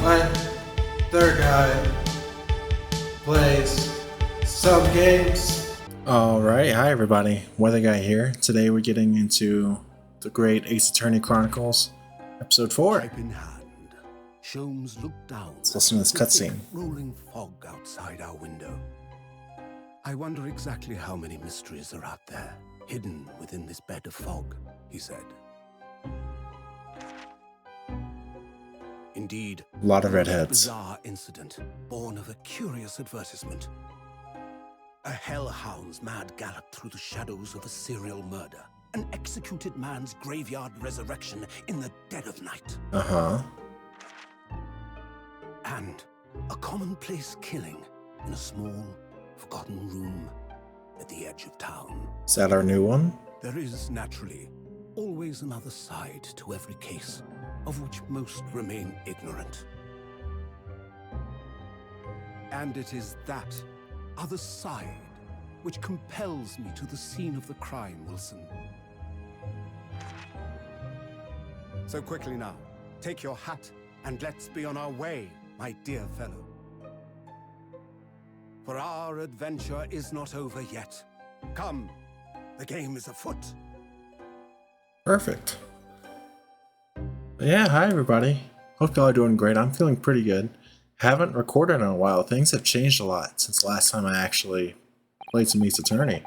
My third guy plays some games. Alright, hi everybody, Weather Guy here. Today we're getting into the great Ace Attorney Chronicles, episode 4. Pipe in hand, Sholmes looked down. Let's listen to this at the cutscene. thick rolling fog outside our window. I wonder exactly how many mysteries are out there, hidden within this bed of fog, he said. Indeed, A lot of a redheads. bizarre incident, born of a curious advertisement. A hellhound's mad gallop through the shadows of a serial murder. An executed man's graveyard resurrection in the dead of night. And a commonplace killing in a small, forgotten room at the edge of town. Is that our new one? There is, naturally, always another side to every case, of which most remain ignorant. And it is that other side which compels me to the scene of the crime, Wilson. So quickly now, take your hat and let's be on our way, my dear fellow. For our adventure is not over yet. Come, the game is afoot. Perfect. Yeah, hi everybody. Hope y'all are doing great. I'm feeling pretty good. Haven't recorded in a while. Things have changed a lot since last time I actually played some Ace Attorney.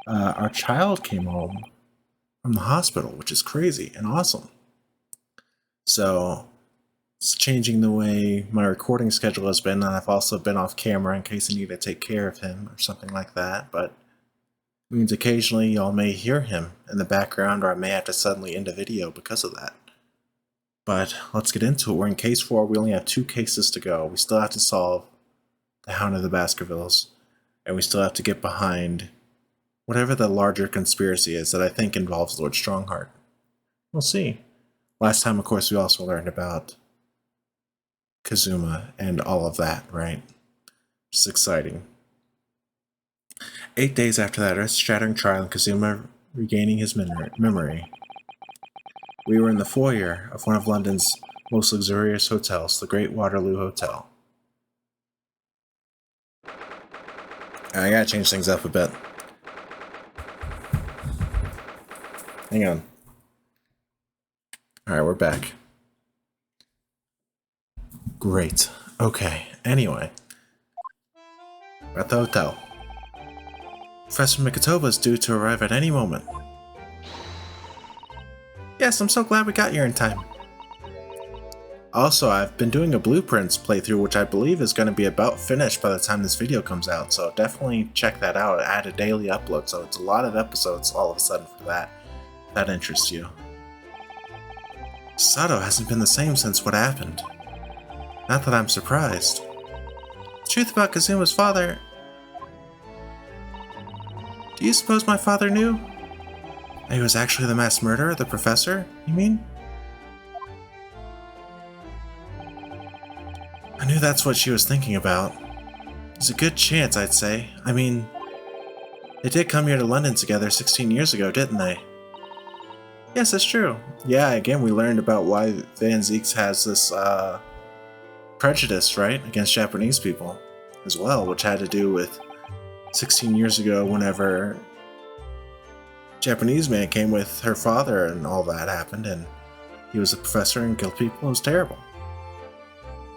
Our child came home from the hospital, which is crazy and awesome. So it's changing the way my recording schedule has been, and I've also been off camera in case I need to take care of him or something like that, but it means occasionally y'all may hear him in the background, or I may have to suddenly end a video because of that. But let's get into it. We're in case 4. We only have 2 cases to go. We still have to solve the Hound of the Baskervilles, and we still have to get behind whatever the larger conspiracy is that I think involves Lord Strongheart. We'll see. Last time, of course, we also learned about Kazuma and all of that, right? It's exciting. 8 days after that earth-shattering trial and Kazuma regaining his memory, we were in the foyer of one of London's most luxurious hotels, the Great Waterloo Hotel. I gotta change things up a bit. Hang on. Alright, we're back. Great. Okay, anyway. We're at the hotel. Professor Mikitova is due to arrive at any moment. Yes, I'm so glad we got here in time. Also, I've been doing a blueprints playthrough, which I believe is going to be about finished by the time this video comes out, so definitely check that out. I add a daily upload, so it's a lot of episodes all of a sudden for that, if that interests you. Sato hasn't been the same since what happened. Not that I'm surprised. The truth about Kazuma's father... Do you suppose my father knew? That he was actually the mass murderer, the professor, you mean? I knew that's what she was thinking about. There's a good chance, I'd say. I mean, they did come here to London together 16 years ago, didn't they? Yes, that's true. Yeah, again, we learned about why Van Zieks has this, prejudice, right, against Japanese people as well, which had to do with 16 years ago whenever Japanese man came with her father and all that happened, and he was a professor and killed people. It was terrible.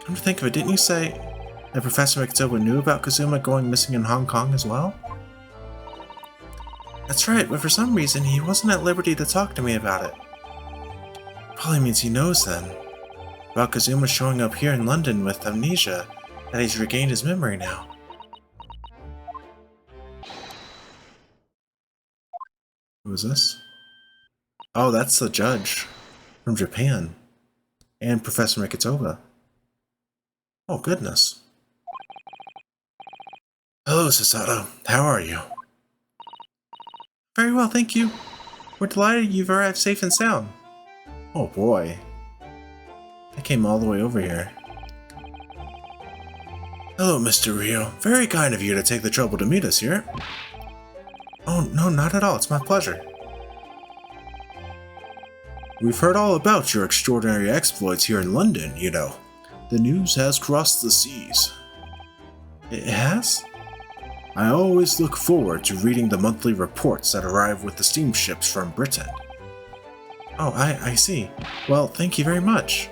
Come to think of it, didn't you say that Professor Mikitova knew about Kazuma going missing in Hong Kong as well? That's right, but for some reason he wasn't at liberty to talk to me about it. Probably means he knows then. About Kazuma showing up here in London with amnesia, that he's regained his memory now. Who is this? Oh, that's the judge from Japan. And Professor Mikitova. Oh, goodness. Hello, Sasato. How are you? Very well, thank you. We're delighted you've arrived safe and sound. Oh boy. I came all the way over here. Hello, Mr. Rio. Very kind of you to take the trouble to meet us here. Oh, no, not at all. It's my pleasure. We've heard all about your extraordinary exploits here in London, you know. The news has crossed the seas. It has? I always look forward to reading the monthly reports that arrive with the steamships from Britain. Oh, I see. Well, thank you very much.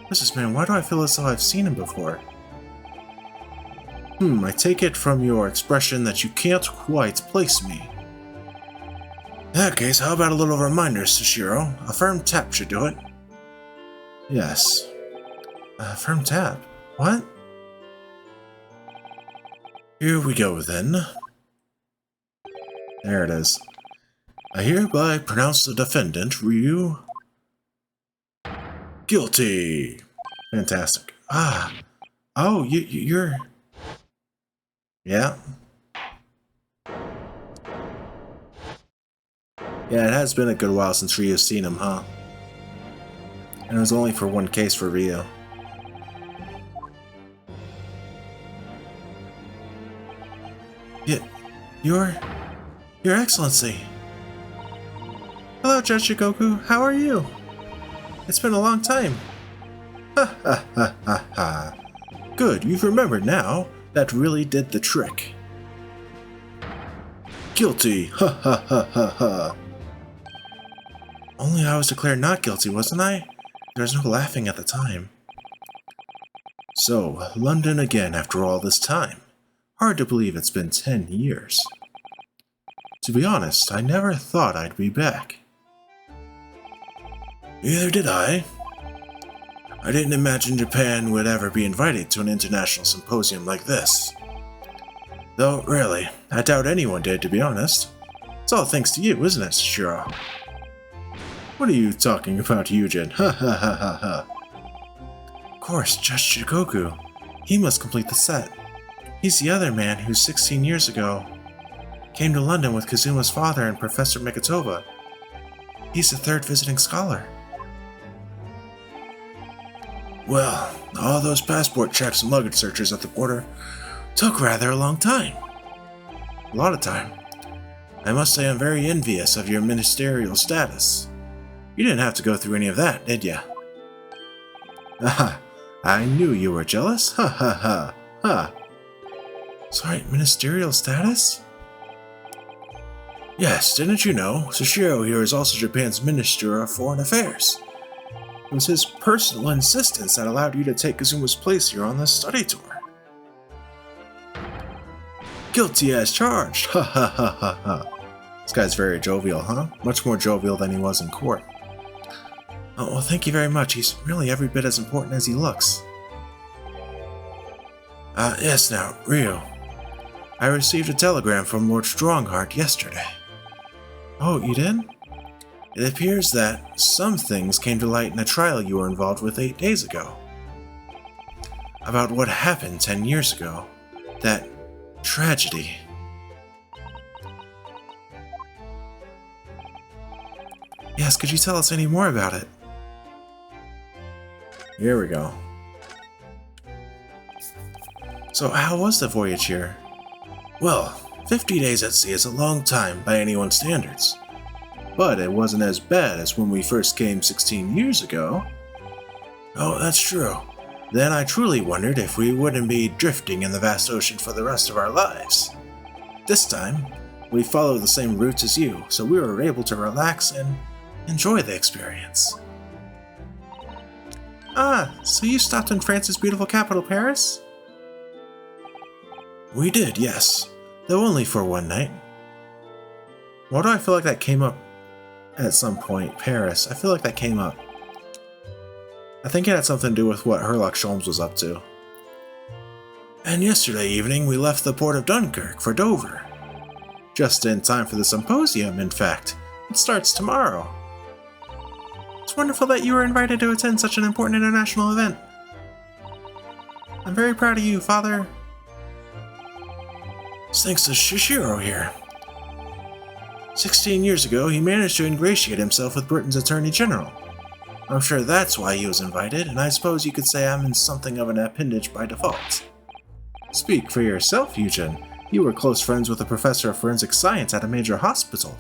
Businessman, why do I feel as though I've seen him before? I take it from your expression that you can't quite place me. In that case, how about a little reminder, Sushiro? A firm tap should do it. Yes. A firm tap? What? Here we go, then. There it is. I hereby pronounce the defendant, Ryu, guilty. Fantastic. Oh, you're... Yeah. Yeah, it has been a good while since Ryu's seen him, huh? And it was only for one case for Ryu. Your Excellency. Hello, Judge Shigoku. How are you? It's been a long time. Ha ha ha ha ha. Good, you've remembered now. That really did the trick. Guilty. Ha ha ha ha ha. Only I was declared not guilty, wasn't I? There was no laughing at the time. So, London again after all this time. Hard to believe it's been 10 years. To be honest, I never thought I'd be back. Neither did I. I didn't imagine Japan would ever be invited to an international symposium like this. Though, really, I doubt anyone did, to be honest. It's all thanks to you, isn't it, Shiro? What are you talking about, Yujin? Ha ha ha ha ha. Of course, Judge Shigoku. He must complete the set. He's the other man who 16 years ago came to London with Kazuma's father and Professor Mikitova. He's the third visiting scholar. Well, all those passport checks and luggage searches at the border took rather a long time. A lot of time. I must say I'm very envious of your ministerial status. You didn't have to go through any of that, did ya? Aha, I knew you were jealous. Ha ha ha ha. Sorry, ministerial status? Yes, didn't you know? Sushiro here is also Japan's Minister of Foreign Affairs. It was his personal insistence that allowed you to take Kazuma's place here on this study tour. Guilty as charged! Ha ha ha ha ha. This guy's very jovial, huh? Much more jovial than he was in court. Oh, well, thank you very much. He's really every bit as important as he looks. Yes now, Ryu. I received a telegram from Lord Strongheart yesterday. Oh, you did? It appears that some things came to light in a trial you were involved with 8 days ago. About what happened 10 years ago. That tragedy. Yes, could you tell us any more about it? Here we go. So how was the voyage here? Well, 50 days at sea is a long time by anyone's standards. But it wasn't as bad as when we first came 16 years ago. Oh, that's true. Then I truly wondered if we wouldn't be drifting in the vast ocean for the rest of our lives. This time, we followed the same routes as you, so we were able to relax and enjoy the experience. Ah, so you stopped in France's beautiful capital, Paris? We did, yes. Though only for one night. Why do I feel like that came up at some point? Paris. I feel like that came up. I think it had something to do with what Herlock Sholmes was up to. And yesterday evening we left the port of Dunkirk for Dover. Just in time for the symposium, in fact. It starts tomorrow. It's wonderful that you were invited to attend such an important international event. I'm very proud of you, Father. It's thanks to Shishiro here. 16 years ago, he managed to ingratiate himself with Britain's Attorney General. I'm sure that's why he was invited, and I suppose you could say I'm in something of an appendage by default. Speak for yourself, Eugen. You were close friends with a professor of forensic science at a major hospital.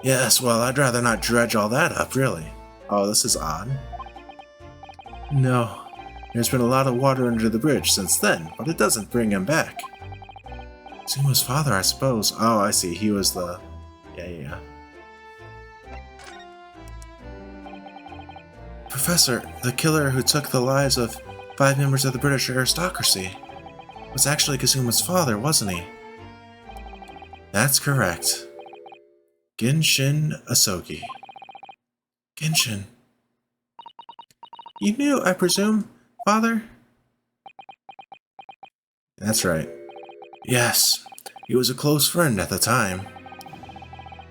Yes, well, I'd rather not dredge all that up, really. Oh, this is odd. No, there's been a lot of water under the bridge since then, but it doesn't bring him back. Kazuma's father, I suppose. Oh, I see. He was the... Yeah. Professor, the killer who took the lives of 5 members of the British aristocracy was actually Kazuma's father, wasn't he? That's correct. Genshin Asogi. Genshin. You knew, I presume, father? That's right. Yes, he was a close friend at the time.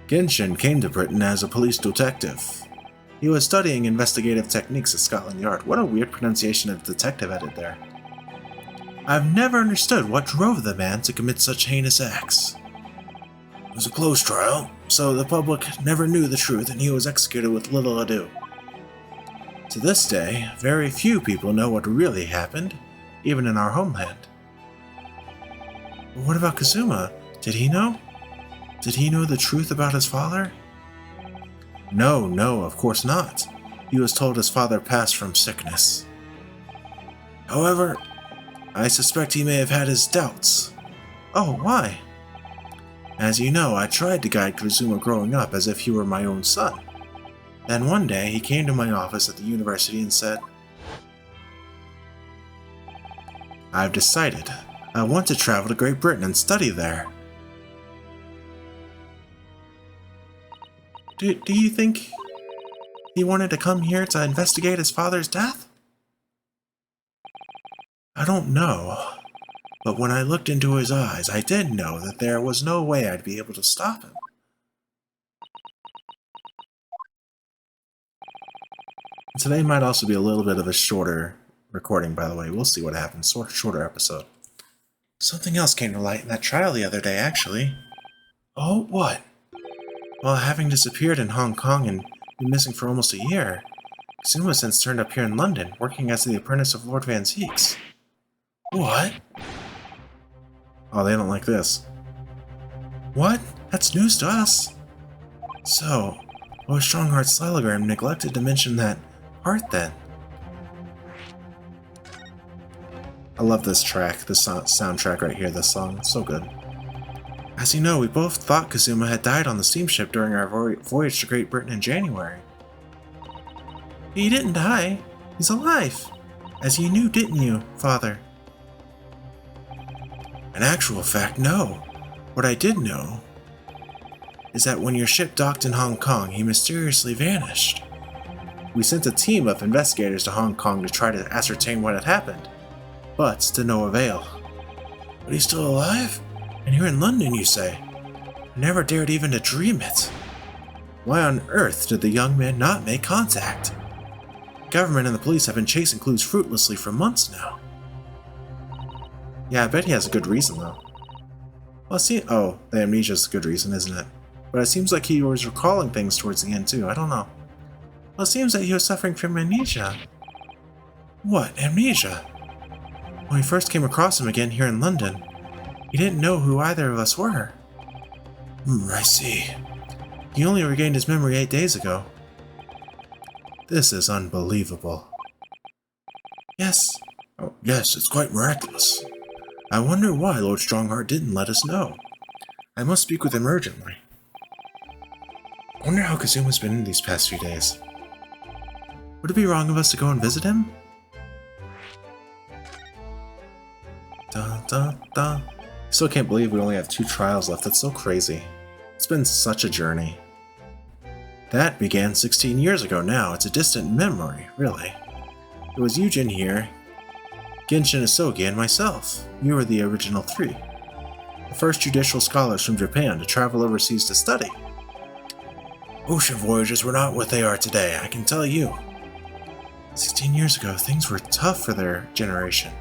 Genshin came to Britain as a police detective. He was studying investigative techniques at Scotland Yard. What a weird pronunciation of detective added there. I've never understood what drove the man to commit such heinous acts. It was a close trial, so the public never knew the truth and he was executed with little ado. To this day, very few people know what really happened, even in our homeland. But what about Kazuma? Did he know? Did he know the truth about his father? No, of course not. He was told his father passed from sickness. However, I suspect he may have had his doubts. Oh, why? As you know, I tried to guide Kazuma growing up as if he were my own son. Then one day, he came to my office at the university and said, I've decided. I want to travel to Great Britain and study there. Do you think he wanted to come here to investigate his father's death? I don't know, but when I looked into his eyes, I did know that there was no way I'd be able to stop him. Today might also be a little bit of a shorter recording, by the way. We'll see what happens. Shorter episode. Something else came to light in that trial the other day, actually. Oh, what? Well, having disappeared in Hong Kong and been missing for almost a year, Kazuma has since turned up here in London, working as the apprentice of Lord Van Zeeks. What? Oh, they don't like this. What? That's news to us. So, Lord Strongheart's telegram neglected to mention that part then. I love this track, this soundtrack right here, this song. It's so good. As you know, we both thought Kazuma had died on the steamship during our voyage to Great Britain in January. He didn't die. He's alive. As you knew, didn't you, Father? In actual fact, no. What I did know is that when your ship docked in Hong Kong, he mysteriously vanished. We sent a team of investigators to Hong Kong to try to ascertain what had happened, but to no avail. But he's still alive? And you're in London, you say? I never dared even to dream it. Why on earth did the young man not make contact? The government and the police have been chasing clues fruitlessly for months now. Yeah, I bet he has a good reason, though. Well, the amnesia's a good reason, isn't it? But it seems like he was recalling things towards the end, too. I don't know. Well, it seems that he was suffering from amnesia. What? Amnesia? When we first came across him again here in London, he didn't know who either of us were. I see. He only regained his memory 8 days ago. This is unbelievable. Yes. Oh, yes, it's quite miraculous. I wonder why Lord Strongheart didn't let us know. I must speak with him urgently. I wonder how Kazuma's been in these past few days. Would it be wrong of us to go and visit him? Still can't believe we only have 2 trials left. That's so crazy. It's been such a journey. That began 16 years ago now. It's a distant memory, really. It was Yujin here, Genshin Asogi, and myself. We were the original 3. The first judicial scholars from Japan to travel overseas to study. Ocean voyages were not what they are today, I can tell you. 16 years ago, things were tough for their generation.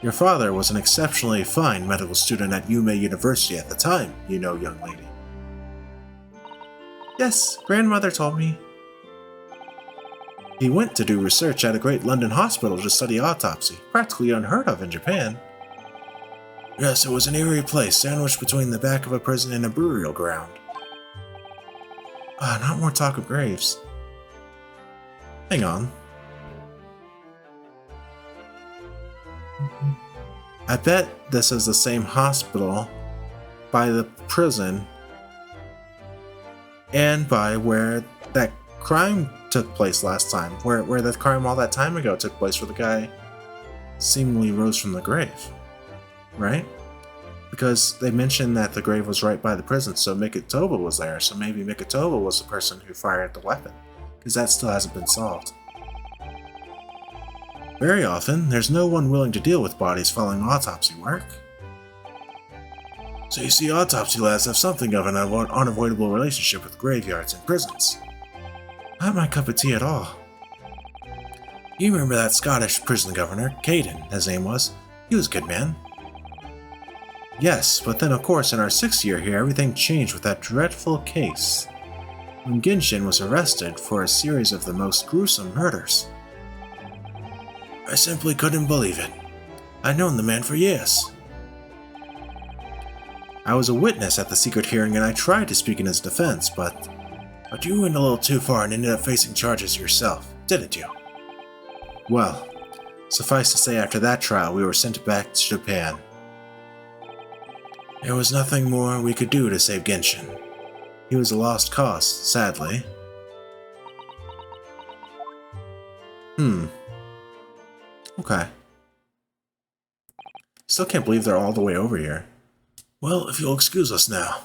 Your father was an exceptionally fine medical student at Yume University at the time, you know, young lady. Yes, grandmother told me. He went to do research at a great London hospital to study autopsy, practically unheard of in Japan. Yes, it was an eerie place, sandwiched between the back of a prison and a burial ground. Not more talk of graves. Hang on. I bet this is the same hospital by the prison and by where that crime took place last time, where that crime all that time ago took place, where the guy seemingly rose from the grave, right? Because they mentioned that the grave was right by the prison, so Mikitoba was there, so maybe Mikitoba was the person who fired the weapon, because that still hasn't been solved. Very often, there's no one willing to deal with bodies following autopsy work. So you see, autopsy labs have something of an unavoidable relationship with graveyards and prisons. Not my cup of tea at all. You remember that Scottish prison governor, Caden, his name was? He was a good man. Yes, but then of course in our 6th year here everything changed with that dreadful case, when Genshin was arrested for a series of the most gruesome murders. I simply couldn't believe it. I'd known the man for years. I was a witness at the secret hearing and I tried to speak in his defense, but you went a little too far and ended up facing charges yourself, didn't you? Well, suffice to say after that trial we were sent back to Japan. There was nothing more we could do to save Genshin. He was a lost cause, sadly. Okay. Still can't believe they're all the way over here. Well, if you'll excuse us now.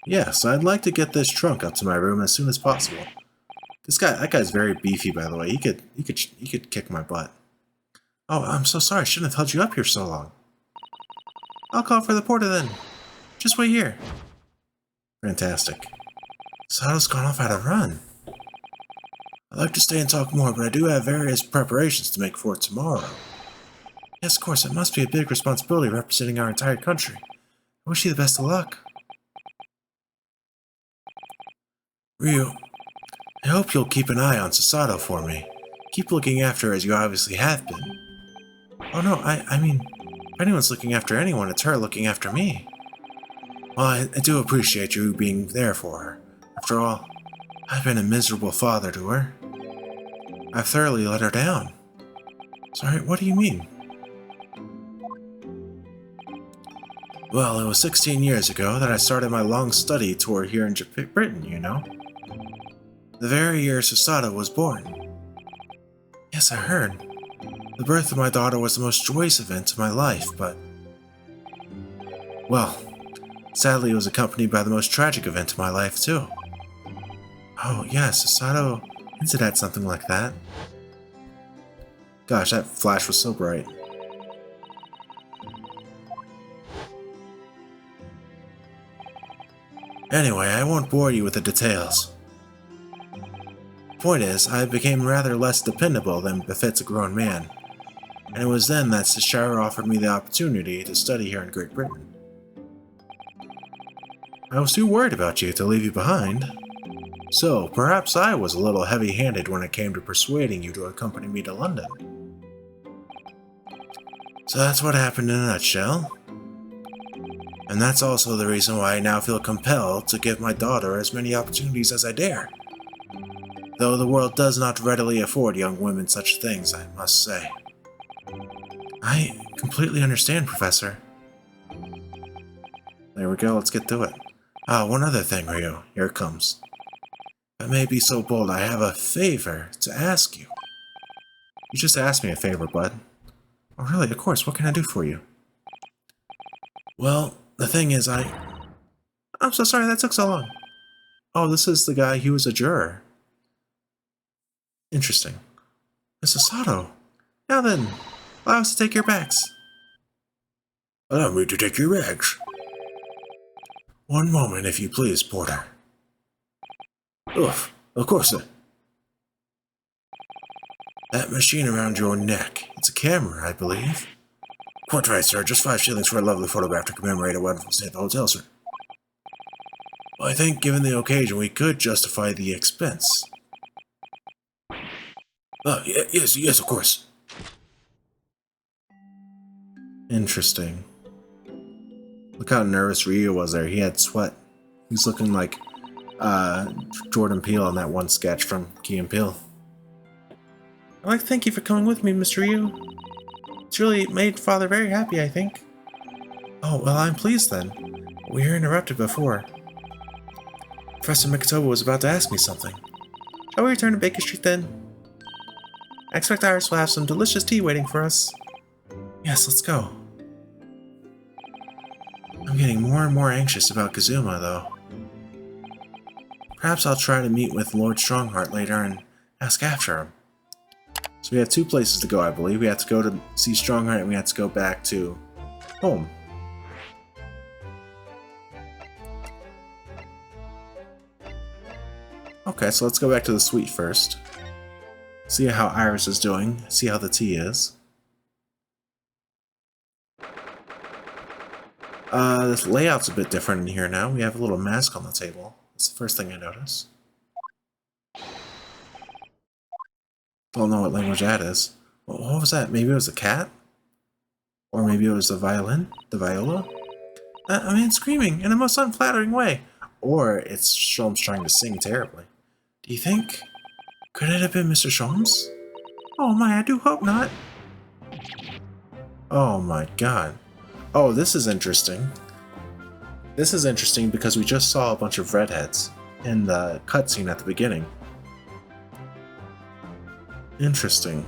Yes, I'd like to get this trunk up to my room as soon as possible. That guy's very beefy, by the way. He could kick my butt. Oh, I'm so sorry. I shouldn't have held you up here so long. I'll call for the porter then. Just wait here. Fantastic. Sato's gone off at a run. I'd like to stay and talk more, but I do have various preparations to make for tomorrow. Yes, of course, it must be a big responsibility representing our entire country. I wish you the best of luck. Ryu, I hope you'll keep an eye on Sasato for me. Keep looking after her as you obviously have been. Oh no, I mean, if anyone's looking after anyone, it's her looking after me. Well, I do appreciate you being there for her. After all, I've been a miserable father to her. I've thoroughly let her down. Sorry, what do you mean? Well, it was 16 years ago that I started my long study tour here in Britain, you know. The very year Susato was born. Yes, I heard. The birth of my daughter was the most joyous event of my life, but... well, sadly it was accompanied by the most tragic event of my life, too. Oh, yes, Susato hinted at something like that. Gosh, that flash was so bright. Anyway, I won't bore you with the details. Point is, I became rather less dependable than befits a grown man, and it was then that Shire offered me the opportunity to study here in Great Britain. I was too worried about you to leave you behind, so perhaps I was a little heavy-handed when it came to persuading you to accompany me to London. So that's what happened in a nutshell. And that's also the reason why I now feel compelled to give my daughter as many opportunities as I dare. Though the world does not readily afford young women such things, I must say. I completely understand, Professor. There we go, let's get to it. One other thing, Ryo. Here it comes. If I may be so bold, I have a favor to ask you. You just asked me a favor, bud. Oh really, of course, what can I do for you? Well, the thing is, I'm so sorry that took so long. Oh, this is the guy who was a juror. Interesting. Mr. Sato. Now then, allow us to take your bags. Allow me to take your bags. One moment, if you please, Porter. Oof, of course, sir. That machine around your neck, it's a camera, I believe. Quite right, sir. Just 5 shillings for a lovely photograph to commemorate a wonderful stay at the hotel, sir. Well, I think, given the occasion, we could justify the expense. Yes, of course. Interesting. Look how nervous Ryu was there. He had sweat. He's looking like Jordan Peele in that one sketch from Key and Peele. I'd like to thank you for coming with me, Mr. Ryu. It's really made Father very happy, I think. Oh, well, I'm pleased then. We were interrupted before. Professor Mikotoba was about to ask me something. Shall we return to Baker Street then? I expect Iris will have some delicious tea waiting for us. Yes, let's go. I'm getting more and more anxious about Kazuma, though. Perhaps I'll try to meet with Lord Strongheart later and ask after him. So we have two places to go, I believe. We have to go to see Strongheart and we have to go back to home. Okay, so let's go back to the suite first. See how Iris is doing. See how the tea is. This layout's a bit different in here now. We have a little mask on the table. That's the first thing I notice. Don't know what language that is. What was that? Maybe it was a cat? Or maybe it was the violin? The viola? A man screaming in the most unflattering way. Or it's Sholmes trying to sing terribly. Do you think? Could it have been Mr. Sholmes? Oh my, I do hope not. Oh my god. Oh, this is interesting. This is interesting because we just saw a bunch of redheads in the cutscene at the beginning. Interesting.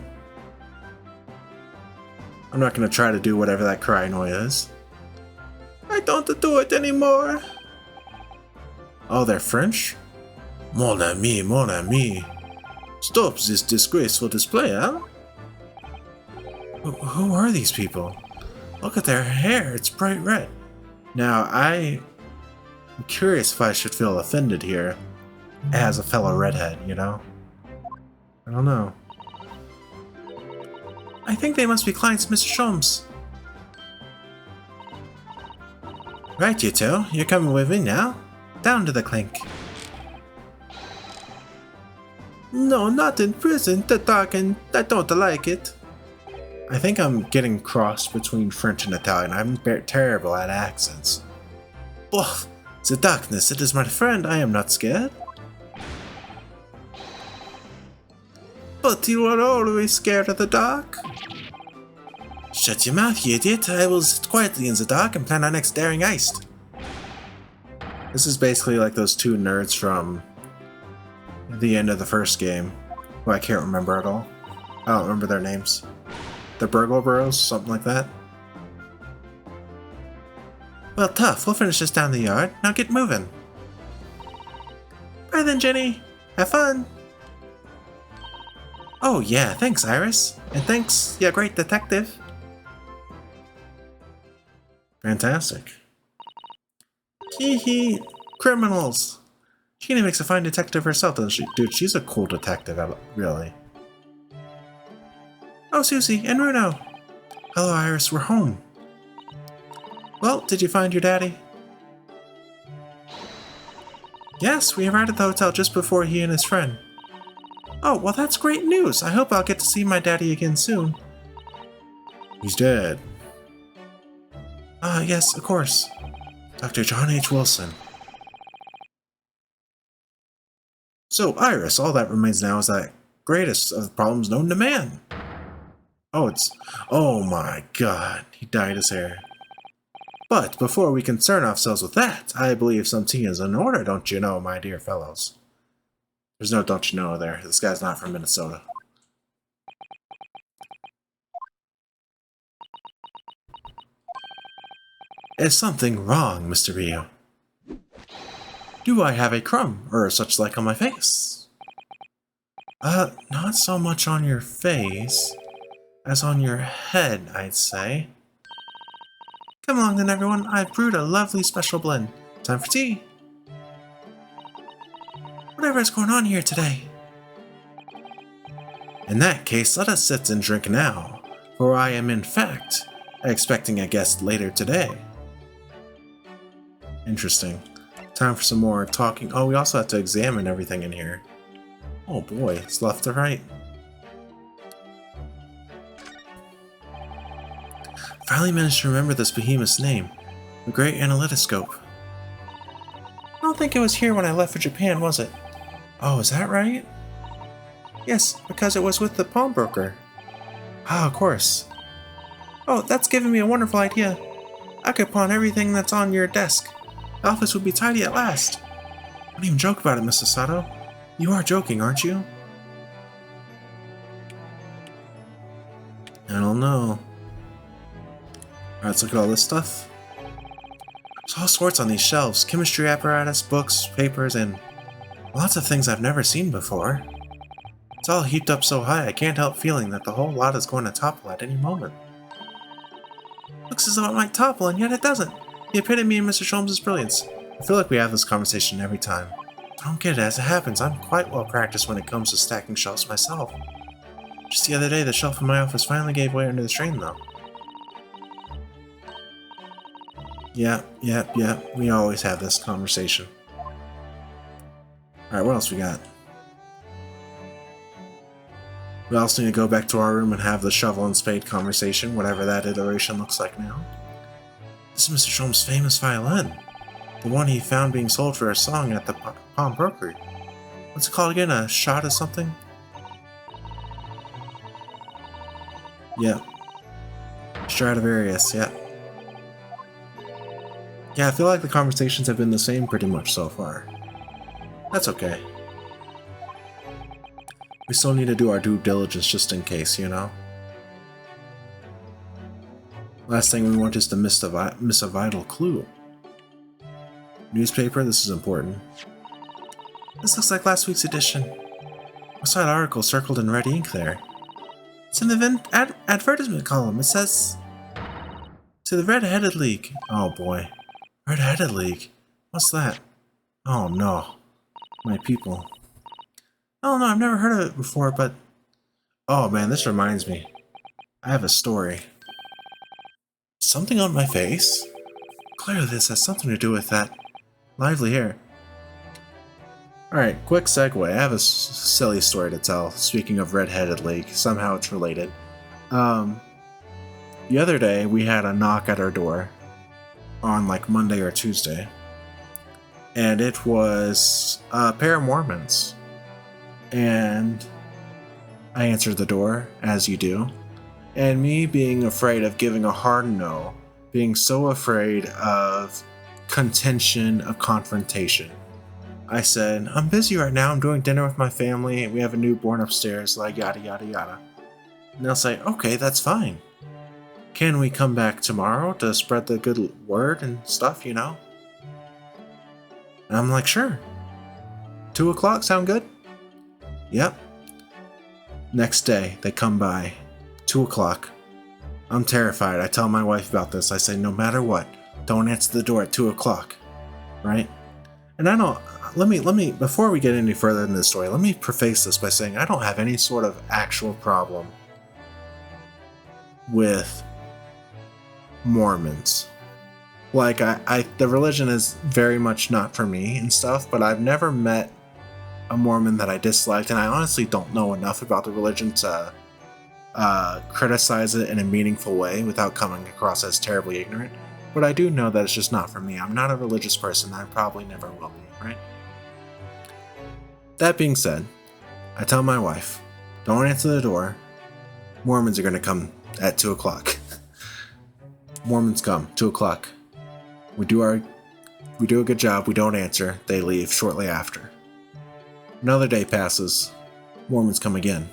I'm not going to try to do whatever that cry noise is. I don't do it anymore. Oh, they're French? Mon ami, mon ami. Stop this disgraceful display, huh? Who are these people? Look at their hair, it's bright red. Now, I'm curious if I should feel offended here as a fellow redhead, you know? I don't know. I think they must be clients of Mr. Sholmes. Right, you two. You're coming with me now. Down to the clink. No, not in prison. The dark and I don't like it. I think I'm getting crossed between French and Italian. I'm terrible at accents. Oh, the darkness, it is my friend. I am not scared. But you are always scared of the dark. Shut your mouth, you idiot. I will sit quietly in the dark and plan our next daring heist. This is basically like those two nerds from the end of the first game, who I can't remember at all. I don't remember their names. The Burgle Bros, something like that. Well, tough. We'll finish this down the yard. Now get moving. Bye then, Jenny. Have fun. Oh yeah, thanks, Iris. And thanks, yeah, great detective. Fantastic. Hee hee. Criminals. She makes a fine detective herself, doesn't she? Dude, she's a cool detective, really. Oh, Susie and Runo. Hello, Iris. We're home. Well, did you find your daddy? Yes, we arrived at the hotel just before he and his friend. Oh, well, that's great news. I hope I'll get to see my daddy again soon. He's dead. Yes, of course. Dr. John H. Wilson. So, Iris, all that remains now is that greatest of problems known to man. Oh my god, he dyed his hair. But before we concern ourselves with that, I believe some tea is in order, don't you know, my dear fellows? There's no don't you know there. This guy's not from Minnesota. Is something wrong, Mr. Rio? Do I have a crumb or such like on my face? Not so much on your face as on your head, I'd say. Come along then, everyone. I've brewed a lovely special blend. Time for tea. Whatever is going on here today? In that case, let us sit and drink now, for I am in fact expecting a guest later today. Interesting. Time for some more talking. Oh, we also have to examine everything in here. Oh boy, it's left to right. Finally managed to remember this behemoth's name, the Great Analytoscope. I don't think it was here when I left for Japan, was it? Oh, is that right? Yes, because it was with the pawnbroker. Ah, of course. Oh, that's given me a wonderful idea. I could pawn everything that's on your desk. The office would be tidy at last. Don't even joke about it, Mr. Sato. You are joking, aren't you? I don't know. Alright, let's look at all this stuff. There's all sorts on these shelves. Chemistry apparatus, books, papers, and lots of things I've never seen before. It's all heaped up so high I can't help feeling that the whole lot is going to topple at any moment. Looks as though it might topple, and yet it doesn't. The epitome of Mr. Sholmes' brilliance. I feel like we have this conversation every time. I don't get it as it happens. I'm quite well practiced when it comes to stacking shelves myself. Just the other day, the shelf in my office finally gave way under the strain, though. Yeah. We always have this conversation. Alright, what else we got? We also need to go back to our room and have the shovel and spade conversation, whatever that iteration looks like now. This is Mr. Sholmes' famous violin. The one he found being sold for a song at the pawnbrokery. What's it called again? A shot of something? Yep. Stradivarius, yep. Yeah, I feel like the conversations have been the same pretty much so far. That's okay. We still need to do our due diligence just in case, you know? Last thing we want is to miss a vital clue. Newspaper, this is important. This looks like last week's edition. What's that article circled in red ink there? It's in the advertisement column. It says, "To the Red-Headed League." Oh boy. Red-Headed League? What's that? Oh no. My people. Oh no, I've never heard of it before, but... Oh man, this reminds me. I have a story. Something on my face? Clearly this has something to do with that lively hair. Alright, quick segue. I have a silly story to tell. Speaking of Red-Headed League, somehow it's related. The other day, we had a knock at our door on like Monday or Tuesday. And it was a pair of Mormons. And I answered the door, as you do. And me being afraid of giving a hard no, being so afraid of contention, of confrontation, I said, "I'm busy right now, I'm doing dinner with my family, we have a newborn upstairs, like yada yada yada." And they'll say, "Okay, that's fine. Can we come back tomorrow to spread the good word and stuff, you know?" And I'm like, "Sure. 2 o'clock, sound good?" Yep. Next day, they come by. 2 o'clock. I'm terrified. I tell my wife about this. I say, no matter what, don't answer the door at 2 o'clock. Right? And I don't... Let me, before we get any further in this story, let me preface this by saying I don't have any sort of actual problem with Mormons. Like, the religion is very much not for me and stuff, but I've never met a Mormon that I disliked, and I honestly don't know enough about the religion to criticize it in a meaningful way without coming across as terribly ignorant. But I do know that it's just not for me. I'm not a religious person. I probably never will be, right? That being said, I tell my wife, don't answer the door. Mormons are going to come at 2 o'clock. Mormons come, 2 o'clock. We do a good job, we don't answer, they leave shortly after. Another day passes, Mormons come again.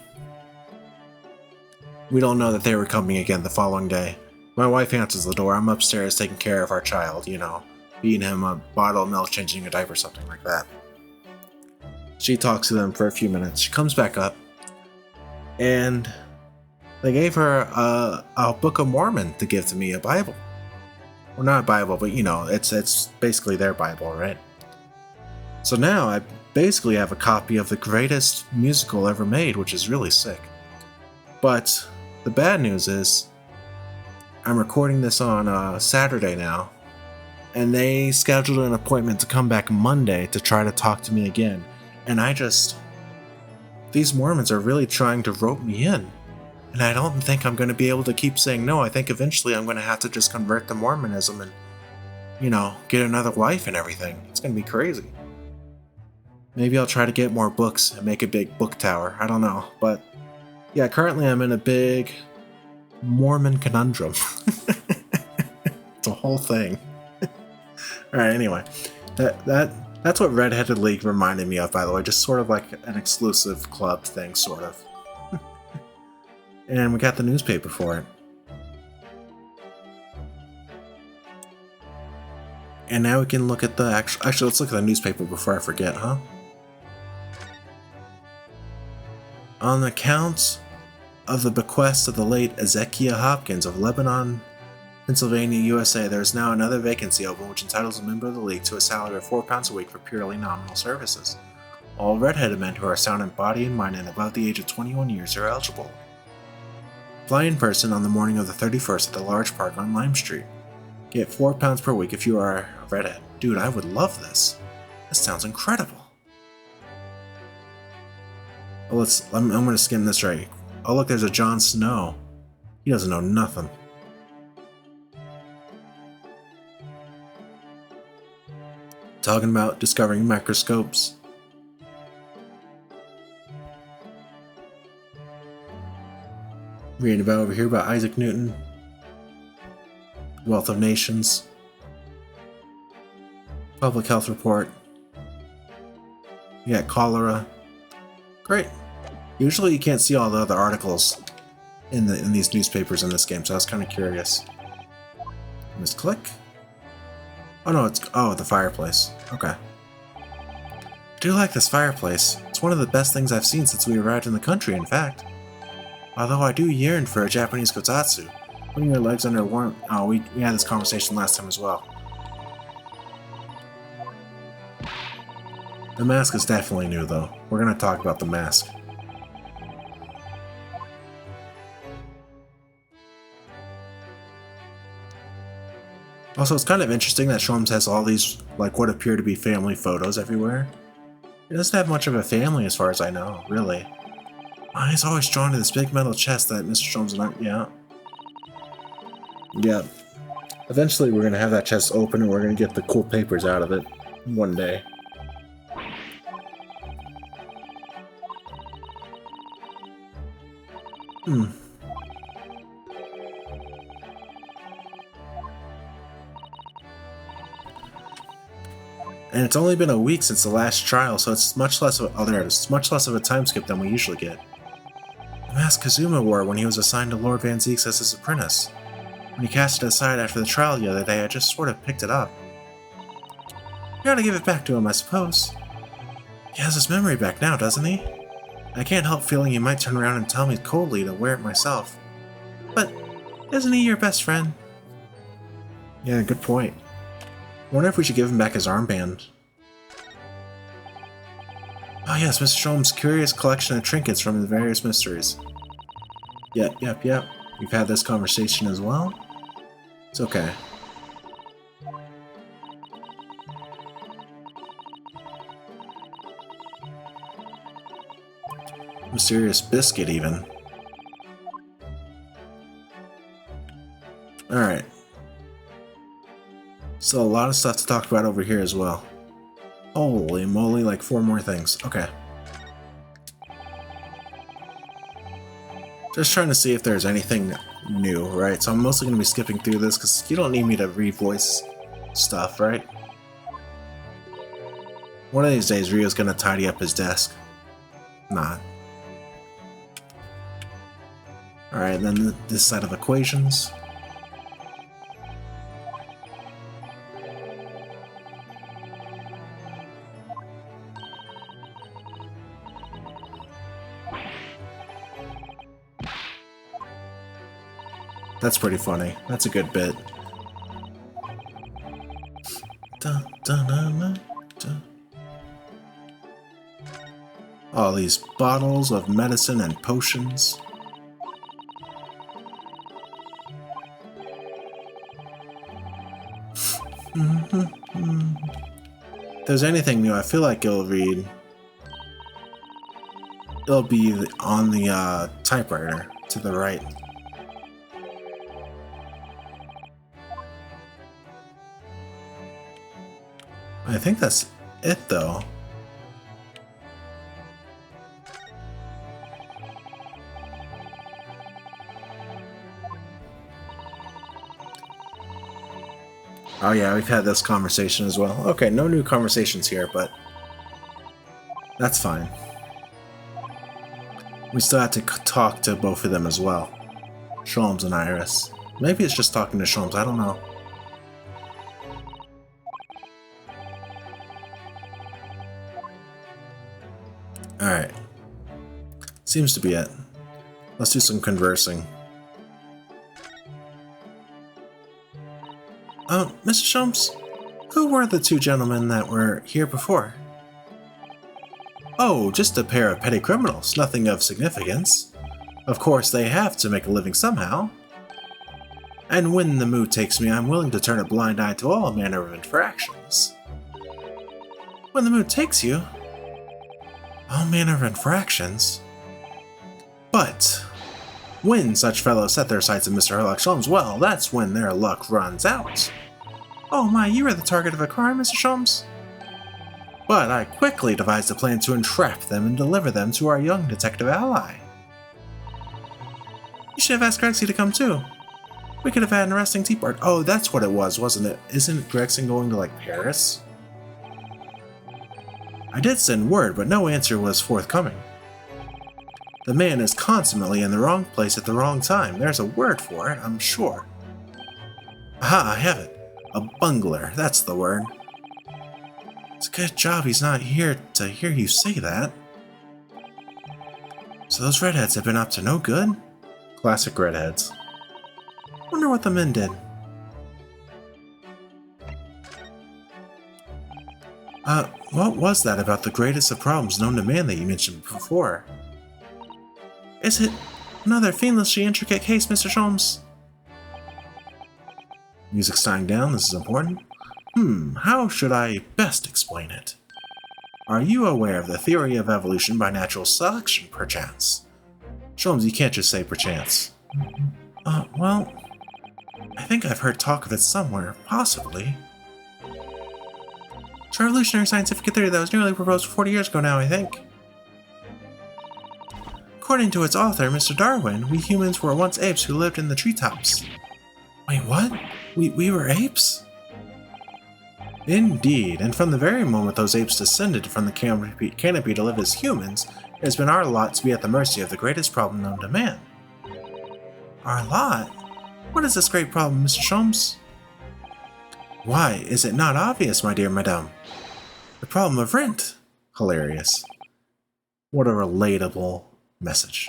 We don't know that they were coming again the following day. My wife answers the door, I'm upstairs taking care of our child, you know, feeding him a bottle of milk, changing a diaper, something like that. She talks to them for a few minutes, she comes back up, and they gave her a Book of Mormon to give to me, a Bible. Well, not a Bible, but you know, it's basically their Bible, right? So now I basically have a copy of the greatest musical ever made, which is really sick. But the bad news is, I'm recording this on Saturday now, and they scheduled an appointment to come back Monday to try to talk to me again. And these Mormons are really trying to rope me in. And I don't think I'm going to be able to keep saying no. I think eventually I'm going to have to just convert to Mormonism and, you know, get another wife and everything. It's going to be crazy. Maybe I'll try to get more books and make a big book tower. I don't know. But yeah, currently I'm in a big Mormon conundrum. It's a whole thing. Alright, anyway. That's what Redheaded League reminded me of, by the way. Just sort of like an exclusive club thing, sort of. And we got the newspaper for it. And now we can look at the actually, let's look at the newspaper before I forget, huh? On account of the bequest of the late Ezekiah Hopkins of Lebanon, Pennsylvania, USA, there is now another vacancy open which entitles a member of the League to a salary of £4 a week for purely nominal services. All redheaded men who are sound in body and mind and above the age of 21 years are eligible. Fly in person on the morning of the 31st at the large park on Lime Street. Get £4 per week if you are a redhead. Dude, I would love this. This sounds incredible. Oh, I'm gonna skim this right. Oh look, there's a Jon Snow. He doesn't know nothing. Talking about discovering microscopes. Reading about over here about Isaac Newton. Wealth of Nations. Public health report. You got cholera. Great. Usually you can't see all the other articles in these newspapers in this game, so I was kind of curious. Just click. Oh no, the fireplace. Okay. I do like this fireplace. It's one of the best things I've seen since we arrived in the country, in fact. Although I do yearn for a Japanese kotatsu. Putting your legs under warm... Oh, we had this conversation last time as well. The mask is definitely new, though. We're going to talk about the mask. Also, it's kind of interesting that Sholmes has all these, like, what appear to be family photos everywhere. He doesn't have much of a family as far as I know, really. He's always drawn to this big metal chest that Mr. Sholmes and I... Yeah. Yeah. Eventually we're going to have that chest open and we're going to get the cool papers out of it one day. And it's only been a week since the last trial, so it's much less of a time skip than we usually get. The mask Kazuma wore when he was assigned to Lord Van Zeeks as his apprentice. When he cast it aside after the trial the other day, I just sort of picked it up. Gotta give it back to him, I suppose. He has his memory back now, doesn't he? I can't help feeling he might turn around and tell me coldly to wear it myself. But isn't he your best friend? Yeah, good point. I wonder if we should give him back his armband. Oh yes, Mr. Sholmes' curious collection of trinkets from the various mysteries. Yep. We've had this conversation as well. It's okay. Mysterious biscuit, even. Alright. So a lot of stuff to talk about over here as well. Holy moly, like 4 more things. Okay. Just trying to see if there's anything new, right? So I'm mostly going to be skipping through this because you don't need me to revoice stuff, right? One of these days, Ryo's going to tidy up his desk. Not. Alright, then this set of equations. That's pretty funny. That's a good bit. All these bottles of medicine and potions. If there's anything new, I feel like it'll be on the typewriter to the right. I think that's it, though. Oh yeah, we've had this conversation as well. Okay, no new conversations here, but that's fine. We still have to talk to both of them as well. Sholmes and Iris. Maybe it's just talking to Sholmes, I don't know. Alright. Seems to be it. Let's do some conversing. Mr. Sholmes, who were the two gentlemen that were here before? Oh, just a pair of petty criminals, nothing of significance. Of course, they have to make a living somehow. And when the mood takes me, I'm willing to turn a blind eye to all manner of infractions. When the mood takes you? All manner of infractions? But when such fellows set their sights on Mr. Sherlock Sholmes, well, that's when their luck runs out. Oh my, you are the target of a crime, Mr. Sholmes? But I quickly devised a plan to entrap them and deliver them to our young detective ally. You should have asked Grexy to come too. We could have had an arresting tea party. Oh, that's what it was, wasn't it? Isn't Gregson going to, like, Paris? I did send word, but no answer was forthcoming. The man is constantly in the wrong place at the wrong time. There's a word for it, I'm sure. Aha, I have it. A bungler, that's the word. It's a good job he's not here to hear you say that. So those redheads have been up to no good? Classic redheads. Wonder what the men did. What was that about the greatest of problems known to man that you mentioned before? Is it another fiendishly intricate case, Mr. Sholmes? Music's dying down, this is important. How should I best explain it? Are you aware of the theory of evolution by natural selection, perchance? Sholmes, you can't just say perchance. Well, I think I've heard talk of it somewhere, possibly. It's a revolutionary scientific theory that was nearly proposed 40 years ago now, I think. According to its author, Mr. Darwin, we humans were once apes who lived in the treetops. Wait, what? We were apes? Indeed, and from the very moment those apes descended from the canopy to live as humans, it has been our lot to be at the mercy of the greatest problem known to man. Our lot? What is this great problem, Mr. Sholmes? Why, is it not obvious, my dear madame? The problem of rent. Hilarious. What a relatable message.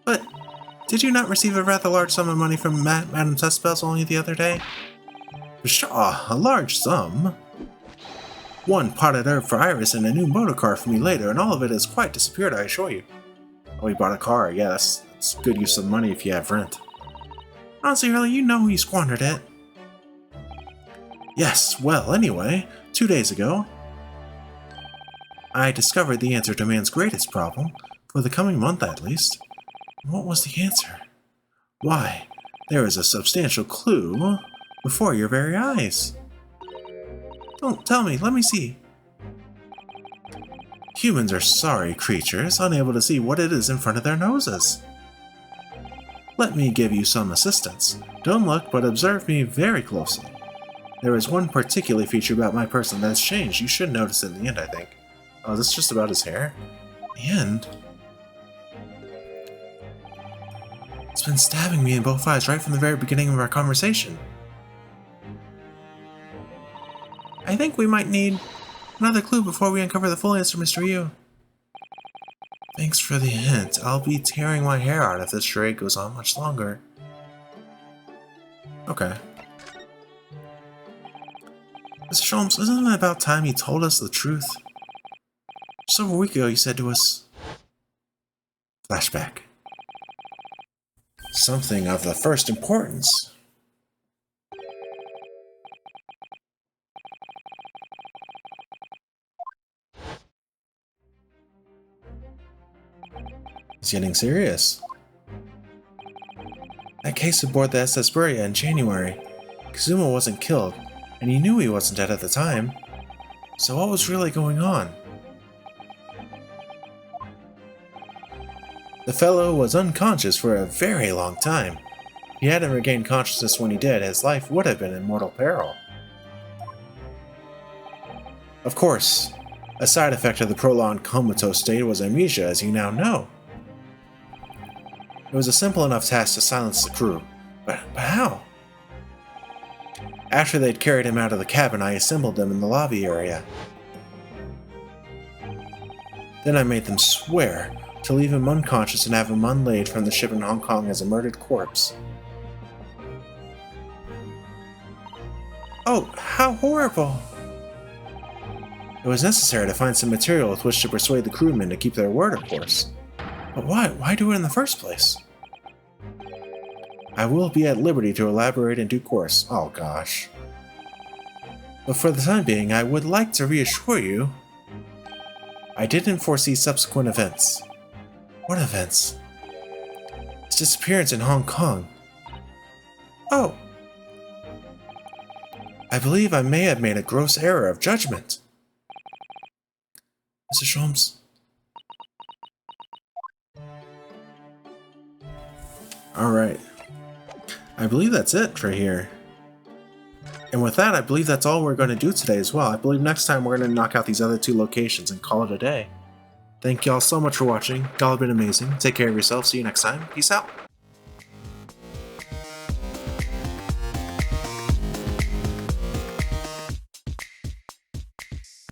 But did you not receive a rather large sum of money from Madame Tussbells only the other day? Pshaw, a large sum. One potted herb for Iris and a new motor car for me later, and all of it has quite disappeared, I assure you. Oh, he bought a car, yeah, that's good use of money if you have rent. Honestly, Hurley, you know who you squandered it. Yes, well, anyway, 2 days ago, I discovered the answer to man's greatest problem, for the coming month at least. What was the answer? Why, there is a substantial clue before your very eyes. Don't tell me, let me see. Humans are sorry creatures, unable to see what it is in front of their noses. Let me give you some assistance. Don't look, but observe me very closely. There is one particular feature about my person that has changed. You should notice it in the end, I think. Oh, is this just about his hair? The end? It's been stabbing me in both eyes right from the very beginning of our conversation. I think we might need another clue before we uncover the full answer, Mr. Yu. Thanks for the hint. I'll be tearing my hair out if this charade goes on much longer. Okay. Mr. Sholmes, isn't it about time you told us the truth? Just over a week ago you said to us... Flashback. Something of the first importance. It's getting serious. That case aboard the SS Buria in January. Kazuma wasn't killed, and he knew he wasn't dead at the time. So what was really going on? The fellow was unconscious for a very long time. he hadn't regained consciousness when he did, his life would have been in mortal peril. Of course, a side effect of the prolonged comatose state was amnesia, as you now know. It was a simple enough task to silence the crew, but how? After they'd carried him out of the cabin, I assembled them in the lobby area. Then I made them swear to leave him unconscious and have him unlaid from the ship in Hong Kong as a murdered corpse. Oh, how horrible! It was necessary to find some material with which to persuade the crewmen to keep their word, of course. But why? Why do it in the first place? I will be at liberty to elaborate in due course. Oh gosh. But for the time being, I would like to reassure you, I didn't foresee subsequent events. What events? His disappearance in Hong Kong. Oh. I believe I may have made a gross error of judgment. Mr. Sholmes? Alright. I believe that's it for here. And with that, I believe that's all we're going to do today as well. I believe next time we're going to knock out these other 2 locations and call it a day. Thank y'all so much for watching. Y'all have been amazing. Take care of yourselves. See you next time. Peace out.